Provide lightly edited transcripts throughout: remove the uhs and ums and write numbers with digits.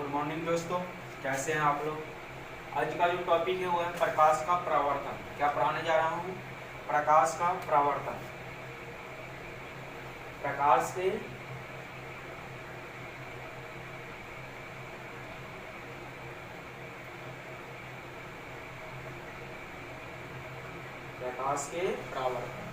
Good morning दोस्तों, कैसे हैं आप लोग। आज का जो टॉपिक है वो है प्रकाश का परावर्तन। क्या पढ़ाने जा रहा हूँ? प्रकाश का परावर्तन। प्रकाश के परावर्तन।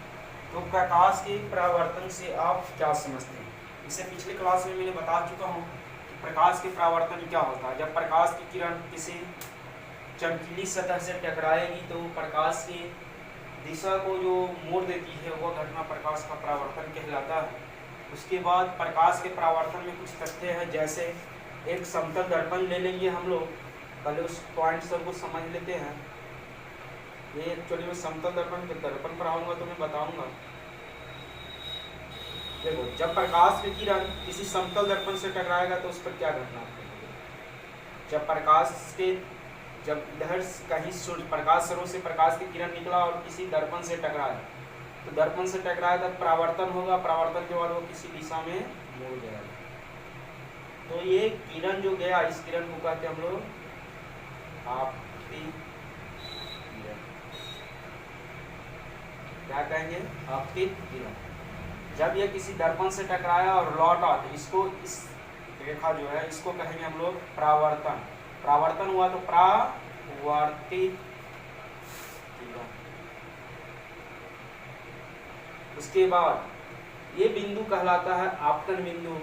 तो प्रकाश के परावर्तन से आप क्या समझते हैं? इसे पिछले क्लास में मैंने बता चुका हूँ कि प्रकाश के परावर्तन क्या होता है। जब प्रकाश की किरण किसी चमकीली सतह से टकराएगी तो प्रकाश की दिशा को जो मोड़ देती है वह घटना प्रकाश का परावर्तन कहलाता है। उसके बाद प्रकाश के परावर्तन में कुछ तथ्य है, जैसे एक समतल दर्पण ले लेंगे हम लोग। पहले उस पॉइंट सबको समझ लेते हैं। ये एक्चुअली मैं समतल दर्पण पर आऊँगा तो मैं बताऊँगा। देखो, जब प्रकाश की किरण किसी समतल दर्पण से टकराएगा तो उस पर क्या घटना होगी। जब इधर कहीं प्रकाश स्रोत से प्रकाश की किरण निकला और किसी दर्पण से टकराया तो दर्पण से टकराया तब परावर्तन होगा। परावर्तन के बाद वो किसी दिशा में मुड़ जाएगा। तो ये किरण जो गया, इस किरण को कहते हैं हम लोग आपतित किरण। क्या कहेंगे? आपतित किरण। जब ये किसी दर्पण से टकराया और लौटा तो इसको, इस रेखा जो है इसको कहेंगे हम लोग परावर्तन। परावर्तन हुआ तो परावर्तित किरण। उसके बाद ये बिंदु कहलाता है आपतन बिंदु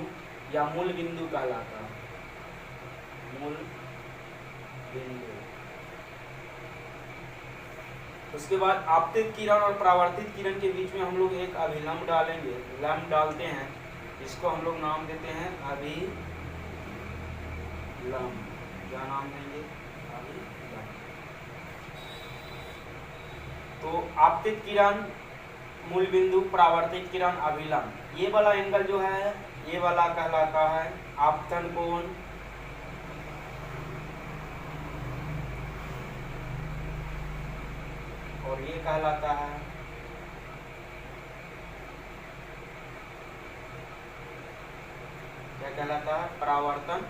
या मूल बिंदु कहलाता है। मूल बिंदु। उसके बाद आपतित किरण और परावर्तित किरण के बीच में हम लोग एक अभिलंब डालेंगे, लंब डालते हैं। इसको हम लोग नाम देते हैं अभिलंब। क्या नाम देंगे? अभिलंब। तो आपतित किरण मूल बिंदु, परावर्तित किरण अभिलंब। ये वाला एंगल जो है ये वाला कहलाता है आपतन कोण। और ये कहलाता है क्या कहलाता है? परावर्तन।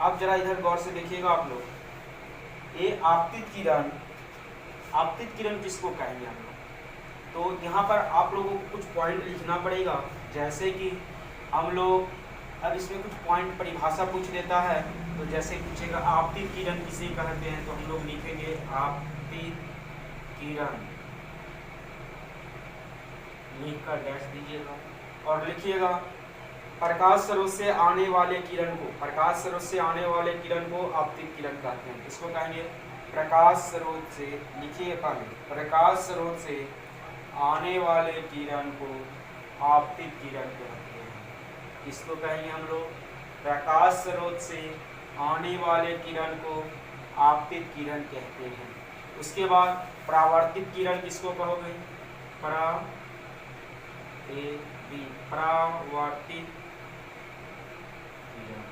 अब जरा इधर गौर से देखिएगा आप लोग। ये आपतित किरण किसको कहेंगे हम लोग? तो यहाँ पर आप लोगों को कुछ पॉइंट लिखना पड़ेगा। जैसे कि हम लोग अब इसमें कुछ पॉइंट परिभाषा पूछ देता है, तो जैसे पूछेगा आपतित किरण किसे कहते हैं, तो हम लोग लिखेंगे आपतित किरण, लिखकर डैश दीजिएगा और लिखिएगा प्रकाश स्रोत से आने वाले किरण को, प्रकाश स्रोत से आने वाले किरण को आपतित किरण कहते हैं। इसको कहेंगे प्रकाश स्रोत से, लिखिए पहले, प्रकाश स्रोत से आने वाले किरण को आपतित किरण कहते हैं। इसको कहेंगे हम लोग प्रकाश स्रोत से आने वाले किरण को आपतित किरण कहते हैं। उसके बाद परावर्तित किरण किसको कहोगे? परावर्तित किरण।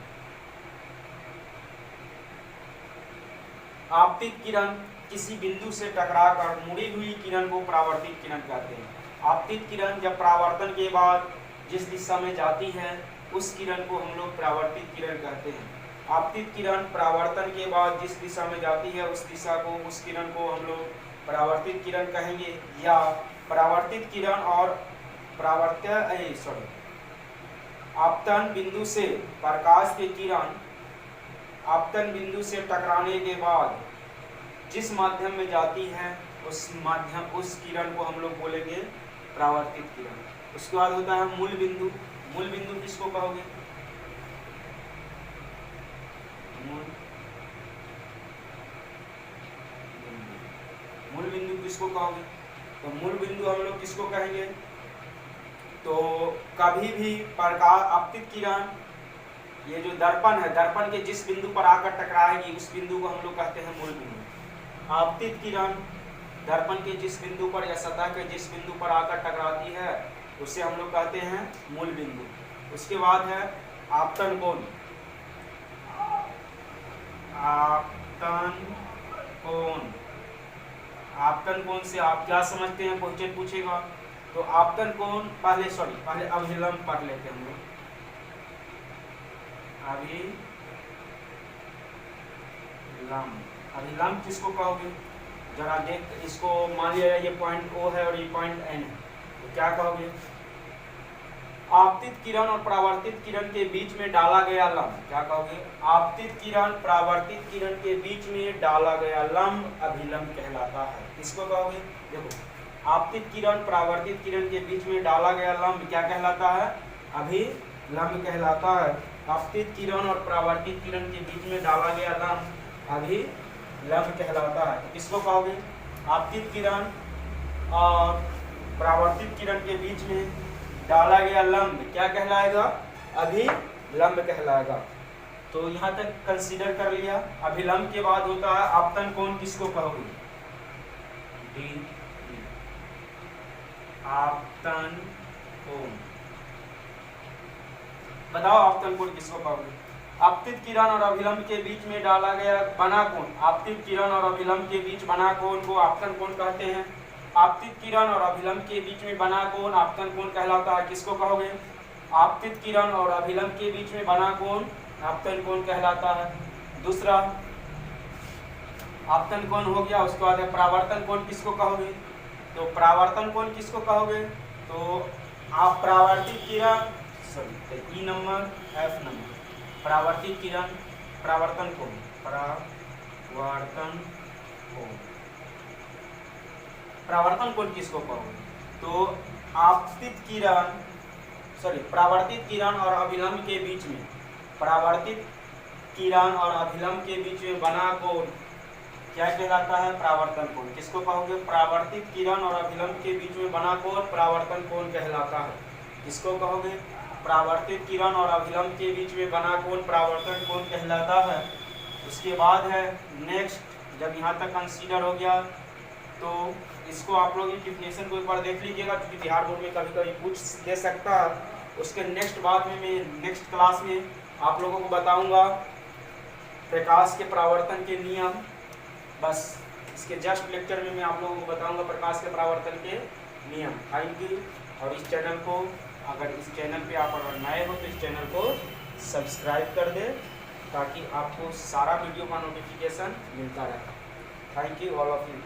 आपतित किरण किसी बिंदु से टकराकर मुड़ी हुई किरण को परावर्तित किरण कहते हैं। आपतित किरण जब परावर्तन के बाद जिस दिशा में जाती है उस किरण को हम लोग परावर्तित किरण कहते हैं। आपतित किरण परावर्तन के बाद जिस दिशा में जाती है उस किरण को हम लोग परावर्तित किरण कहेंगे। या परावर्तित किरण और आपतन बिंदु से प्रकाश की किरण आपतन बिंदु से टकराने के बाद जिस माध्यम में जाती है उस किरण को हम लोग बोलेंगे परावर्तित किरण। उसके बाद होता है मूल बिंदु। मूल बिंदु किसको कहोगे? मूल बिंदु किसको कहोगे? तो मूल बिंदु हम लोग किसको कहेंगे? तो कभी भी प्रकाश आपतित किरण, ये जो दर्पण है, दर्पण के जिस बिंदु पर आकर टकराएगी उस बिंदु को हम लोग कहते हैं मूल बिंदु। आपतित किरण दर्पण के जिस बिंदु पर या सतह के जिस बिंदु पर आकर टकराती है उसे हम लोग कहते हैं मूल बिंदु। उसके बाद है आपतन कोण। आपतन कोण, आपतन कोण से आप क्या समझते हैं? क्वेश्चन पूछेगा तो आपतन कोण पहले अभिलंब पढ़ लेते हैं हम लोग। अभिलंब। अभिलंब किसको कहोगे? जरा देख, इसको मान लिया ये पॉइंट O है और ये पॉइंट N है, तो क्या कहोगे? आपतित किरण और परावर्तित किरण के बीच में डाला गया लंब, क्या कहोगे? आपतित किरण परावर्तित किरण के बीच में डाला गया लंब अभिलंब कहलाता है। किसको कहोगे? देखो, आपतित किरण परावर्तित किरण के बीच में डाला गया लंब क्या कहलाता है? अभिलंब कहलाता है। आपतित किरण और परावर्तित किरण के बीच में डाला गया लंब अभिलंब कहलाता है। तो किसको कहोगे? आपतित किरण और परावर्तित किरण के बीच में डाला गया लंब क्या कहलाएगा? अभिलंब कहलाएगा। तो यहाँ तक कंसीडर कर लिया। अभिलंब के बाद होता है आपतन कोण, किसको कहोगे? डी। आपतन कोण, बताओ आपतन कोण किसको कहोगे? आपतित किरण और अभिलंब के बीच में डाला गया बना कोण, आपतित किरण और अभिलंब के बीच बना कोण को आपतन कोण कहते हैं। आपतित किरण और अभिलंब के बीच में बना कोण आपतन कोण कहलाता है। किसको कहोगे? आपतित किरण और अभिलंब के बीच में बना कोण आपतन कोण कहलाता है। दूसरा आपतन कोण हो गया। उसके बाद परावर्तन कोण किसको कहोगे? तो परावर्तन कोण किसको कहोगे? तो आप परावर्तित किरण ई नंबर एफ नंबर, परावर्तित किरण परावर्तन कोण, परावर्तन कोण, परावर्तन कोण किसको कहोगे? तो आपतित किरण परावर्तित किरण और अभिलंब के बीच में, परावर्तित किरण और अभिलंब के बीच में बना कोण क्या कहलाता है? परावर्तन कोण। किसको कहोगे? परावर्तित किरण और अभिलंब के बीच में बना कोण परावर्तन कोण कहलाता है। किसको कहोगे? परावर्तित किरण और अभिलंब के बीच में बना कोण परावर्तन कोण कहलाता है। उसके बाद है नेक्स्ट, जब यहाँ तक कंसीडर हो गया तो इसको आप लोग इस डिफिनेशन को एक बार देख लीजिएगा, क्योंकि बिहार बोर्ड में कभी कभी पूछ दे सकता है। उसके नेक्स्ट बाद में मैं नेक्स्ट क्लास में आप लोगों को बताऊंगा प्रकाश के परावर्तन के नियम। बस इसके जस्ट लेक्चर में मैं आप लोगों को बताऊंगा प्रकाश के परावर्तन के नियम। Thank you. और इस चैनल को, अगर इस चैनल पे आप अगर नए हो तो इस चैनल को सब्सक्राइब कर दें, ताकि आपको सारा वीडियो का नोटिफिकेशन मिलता रहे। Thank you all of you.